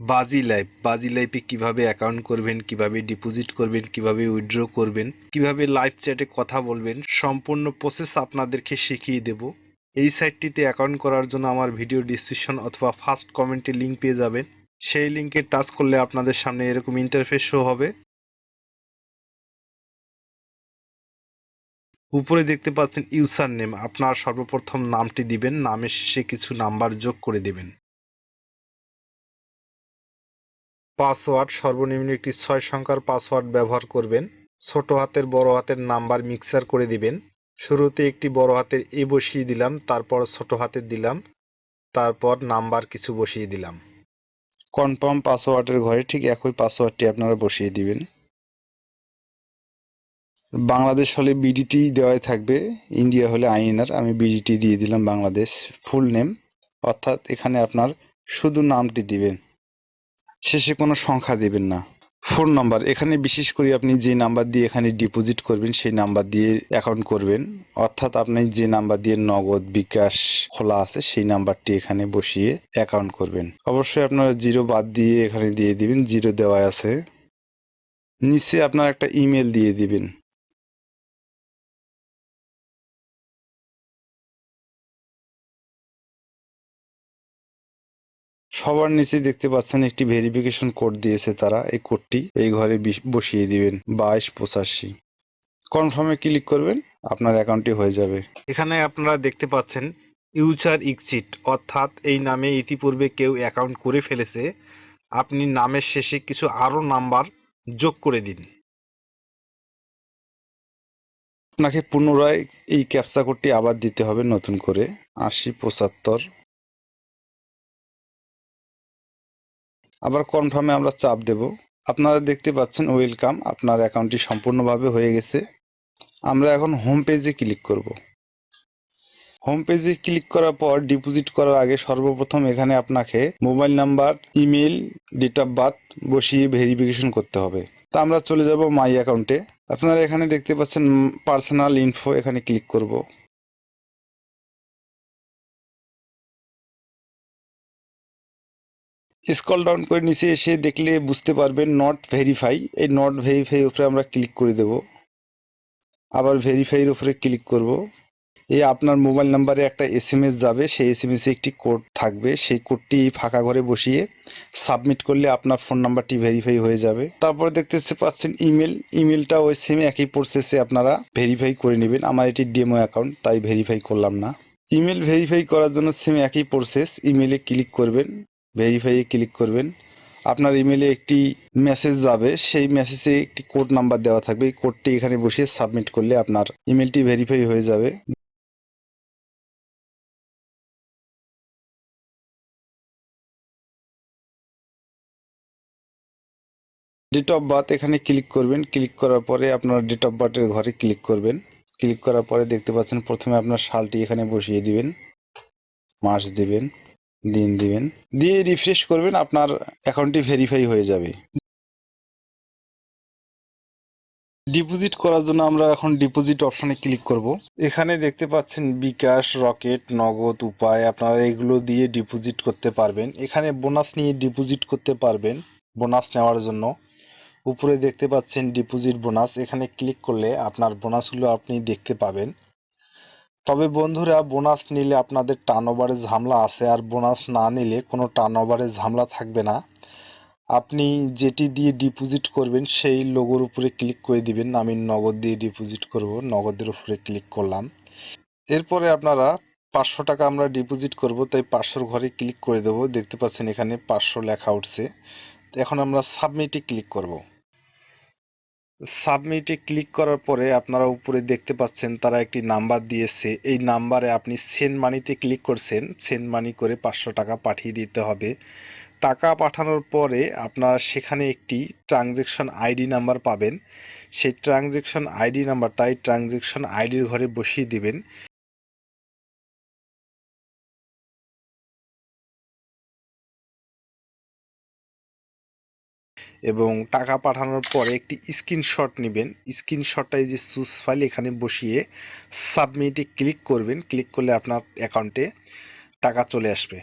বাজি লাইফে কিভাবে অ্যাকাউন্ট করবেন, কিভাবে ডিপোজিট করবেন, কিভাবে উইথড্র করবেন, কিভাবে লাইভ চ্যাটে কথা বলবেন, সম্পূর্ণ প্রসেস আপনাদেরকে শিখিয়ে দেব। এই সাইটটিতে অ্যাকাউন্ট করার জন্য আমার ভিডিও ডিসক্রিপশন অথবা ফার্স্ট কমেন্টে লিঙ্ক পেয়ে যাবেন। সেই লিঙ্কে টাচ করলে আপনাদের সামনে এরকম ইন্টারফেস শো হবে। উপরে দেখতে পাচ্ছেন ইউজার নেম, আপনার সর্বপ্রথম নামটি দিবেন, নামের শেষে কিছু নাম্বার যোগ করে দিবেন। পাসওয়ার্ড সর্বনিম্ন একটি 6 সংখ্যার পাসওয়ার্ড ব্যবহার করবেন। ছোট হাতের বড় হাতের নাম্বার মিক্সার করে দিবেন। শুরুতে একটি বড় হাতের এ বসিয়ে দিলাম, তারপর ছোট হাতের দিলাম, তারপর নাম্বার কিছু বসিয়ে দিলাম। কনফার্ম পাসওয়ার্ডের ঘরে ঠিক একই পাসওয়ার্ডটি আপনারা বসিয়ে দিবেন। বাংলাদেশ হলে বিডিটি দেওয়াই থাকবে, ইন্ডিয়া হলে আইএনআর। আমি বিডিটি দিয়ে দিলাম বাংলাদেশ। ফুল নেম অর্থাৎ এখানে আপনার শুধু নামটি দিবেন, শেষে কোনো সংখ্যা দিবেন না। ফোন নাম্বার এখানে বিশেষ করে আপনি যে নাম্বার দিয়ে এখানে ডিপোজিট করবেন সেই নাম্বার দিয়ে অ্যাকাউন্ট করবেন, অর্থাৎ আপনি যে নাম্বার দিয়ে নগদ বিকাশ খোলা আছে সেই নাম্বারটি এখানে বসিয়ে অ্যাকাউন্ট করবেন। অবশ্যই আপনারা জিরো বাদ দিয়ে এখানে দিয়ে দিবেন, জিরো দেওয়া আছে। নিচে আপনার একটা ইমেল দিয়ে দিবেন। সবার নিচে দেখতে পাচ্ছেন একটি ভেরিফিকেশন কোড দিয়েছে তারা, এই কোডটি এই ঘরে বসিয়ে দিবেন 2285। কনফার্মে ক্লিক করবেন, আপনার অ্যাকাউন্টটি হয়ে যাবে। এখানে আপনারা দেখতে পাচ্ছেন ইউজার এক্সিট, অর্থাৎ এই নামে ইতিপূর্বে কেউ অ্যাকাউন্ট করে ফেলেছে। আপনি নামের শেষে কিছু আরও নাম্বার যোগ করে দিন। আপনাকে পুনরায় এই ক্যাপচা কোডটি আবার দিতে হবে নতুন করে, 8075। আবার কনফার্মে আমরা চাপ দেব। আপনারা দেখতে পাচ্ছেন ওয়েলকাম, আপনার অ্যাকাউন্টটি সম্পূর্ণভাবে হয়ে গেছে। আমরা এখন হোম পেজে ক্লিক করব। হোম পেজে ক্লিক করার পর ডিপোজিট করার আগে সর্বপ্রথম এখানে আপনাকে mobile number, email, date of birth বসিয়ে ভেরিফিকেশন করতে হবে। তা আমরা চলে যাব মাই অ্যাকাউন্টে। আপনারা এখানে দেখতে পাচ্ছেন পার্সোনাল ইনফো, এখানে ক্লিক করব। স্ক্রল ডাউন করে নিচে এসে দেখলে বুঝতে পারবেন নট ভেরিফাই, এই নট ভেরিফাই উপরে আমরা ক্লিক করে দেব। আবার ভেরিফাইয়ের উপরে ক্লিক করব। এই আপনার মোবাইল নাম্বারে একটা এসএমএস যাবে, সেই এসএমএসে একটি কোড থাকবে, সেই কোডটি ফাঁকা ঘরে বসিয়ে সাবমিট করলে আপনার ফোন নাম্বারটি ভেরিফাই হয়ে যাবে। তারপরে দেখতে পাচ্ছেন ইমেল, ইমেলটা ওই সেম একই প্রসেসে আপনারা ভেরিফাই করে নেবেন। আমার এটি ডেমো অ্যাকাউন্ট, তাই ভেরিফাই করলাম না। ইমেল ভেরিফাই করার জন্য সেম একই প্রসেস, ইমেলে ক্লিক করবেন, ভেরিফাইয়ে ক্লিক করবেন। আপনার ইমেলে একটি মেসেজ যাবে, সেই মেসেজে একটি কোড নাম্বার দেওয়া থাকবে, এই কোডটি এখানে বসিয়ে সাবমিট করলে আপনার ইমেলটি ভেরিফাই হয়ে যাবে। ডেট অফ বার্থ এখানে ক্লিক করবেন, ক্লিক করার পরে আপনার ডেট অফ বার্থের ঘরে ক্লিক করবেন। ক্লিক করার পরে দেখতে পাচ্ছেন প্রথমে আপনার সালটি এখানে বসিয়ে দিবেন, মাস দিবেন, দিন দিবেন, দিয়ে রিফ্রেশ করবেন, আপনার অ্যাকাউন্টটি ভেরিফাই হয়ে যাবে। ডিপোজিট করার জন্য আমরা এখন ডিপোজিট অপশনে ক্লিক করব। এখানে দেখতে পাচ্ছেন বিকাশ, রকেট, নগদ, উপায়, আপনারা এগুলো দিয়ে ডিপোজিট করতে পারবেন। এখানে বোনাস নিয়ে ডিপোজিট করতে পারবেন, বোনাস নেওয়ার জন্য। উপরে দেখতে পাচ্ছেন ডিপোজিট বোনাস, এখানে ক্লিক করলে আপনার বোনাসগুলো আপনি দেখতে পাবেন। তবে বন্ধুরা, বোনাস নিলে আপনাদের টার্নওভারের ঝামেলা আছে, আর বোনাস না নিলে কোনো টার্নওভারের ঝামেলা থাকবে না। আপনি যেটি দিয়ে ডিপোজিট করবেন সেই লোগোর উপরে ক্লিক করে দিবেন। আমি নগদ দিয়ে ডিপোজিট করব, নগদের উপরে ক্লিক করলাম। এরপরে আপনারা 500 টাকা আমরা ডিপোজিট করব, তাই 500 ঘরে ক্লিক করে দেব। দেখতে পাচ্ছেন এখানে 500 লেখা উঠছে। এখন আমরা সাবমিটে ক্লিক করব। সাবমিটে ক্লিক করার পরে আপনারা উপরে দেখতে পাচ্ছেন তারা একটি নাম্বার দিয়েছে, এই নাম্বারে আপনি সেন্ড মানিতে ক্লিক করছেন, সেন্ড মানি করে 500 টাকা পাঠিয়ে দিতে হবে। টাকা পাঠানোর পরে আপনারা সেখানে একটি ট্রানজ্যাকশন আইডি নাম্বার পাবেন, সেই ট্রানজ্যাকশন আইডি নাম্বারটাই ট্রানজ্যাকশন আইডির ঘরে বসিয়ে দিবেন। এবং টাকা পাঠানোর পরে একটি স্ক্রিনশট নেবেন, স্ক্রিনশটটাই যে চুজ ফাইল এখানে বসিয়ে সাবমিটে ক্লিক করবেন। ক্লিক করলে আপনার অ্যাকাউন্টে টাকা চলে আসবে।